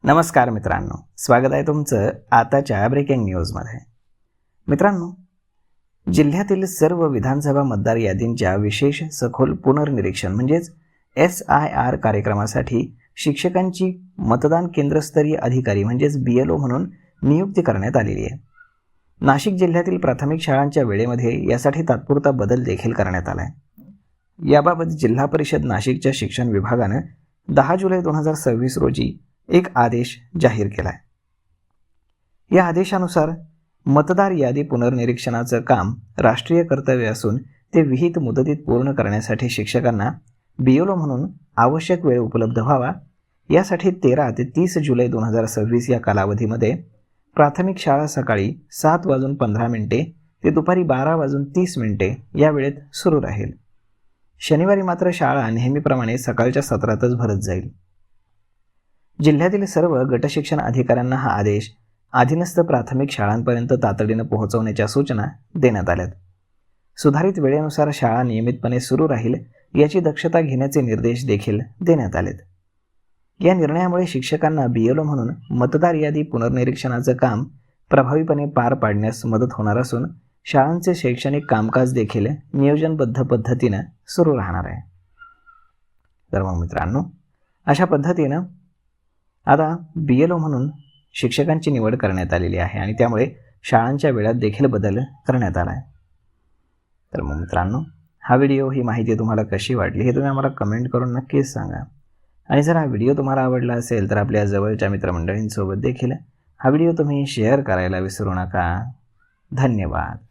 नमस्कार मित्रांनो, स्वागत आहे तुमचं आताच्या ब्रेकिंग न्यूजमध्ये. मित्रांनो, जिल्ह्यातील सर्व विधानसभा मतदार यादींच्या विशेष सखोल पुनर्निरीक्षण म्हणजेच SIR कार्यक्रमासाठी शिक्षकांची मतदान केंद्रस्तरीय अधिकारी म्हणजेच BLO म्हणून नियुक्ती करण्यात आलेली आहे. नाशिक जिल्ह्यातील प्राथमिक शाळांच्या वेळेमध्ये यासाठी तात्पुरता बदल देखील करण्यात आला आहे. याबाबत जिल्हा परिषद नाशिकच्या शिक्षण विभागानं 10 जुलै 2026 रोजी एक आदेश जाहीर केला आहे. या आदेशानुसार मतदार यादी पुनर्निरीक्षणाचं काम राष्ट्रीय कर्तव्य असून ते विहित मुदतीत पूर्ण करण्यासाठी शिक्षकांना BLO म्हणून आवश्यक वेळ उपलब्ध व्हावा यासाठी 13 ते 30 जुलै 2026 या कालावधीमध्ये प्राथमिक शाळा सकाळी 7:15 ते दुपारी 12:30 या वेळेत सुरू राहील. शनिवारी मात्र शाळा नेहमीप्रमाणे सकाळच्या सत्रातच भरत जाईल. जिल्ह्यातील सर्व गटशिक्षण अधिकाऱ्यांना हा आदेश अधीनस्थ प्राथमिक शाळांपर्यंत तातडीनं पोहोचवण्याच्या सूचना देण्यात आल्यात. सुधारित वेळेनुसार शाळा नियमितपणे सुरू राहील याची दक्षता घेण्याचे निर्देश देखील देण्यात आलेत. या निर्णयामुळे शिक्षकांना BLO म्हणून मतदार यादी पुनर्निरीक्षणाचं काम प्रभावीपणे पार पाडण्यास मदत होणार असून शाळांचे शैक्षणिक कामकाज देखील नियोजनबद्ध पद्धतीनं सुरू राहणार आहे. तर मग मित्रांनो, अशा पद्धतीनं आता BLO म्हणून शिक्षकांची निवड करण्यात आलेली आहे आणि त्यामुळे शाळांच्या वेळात देखील बदल करण्यात आला आहे. तर मग मित्रांनो, हा व्हिडिओ ही माहिती तुम्हाला कशी वाटली हे तुम्ही आम्हाला कमेंट करून नक्कीच सांगा. आणि जर हा व्हिडिओ तुम्हाला आवडला असेल तर आपल्या जवळच्या मित्रमंडळींसोबत देखील हा व्हिडिओ तुम्ही शेअर करायला विसरू नका. धन्यवाद.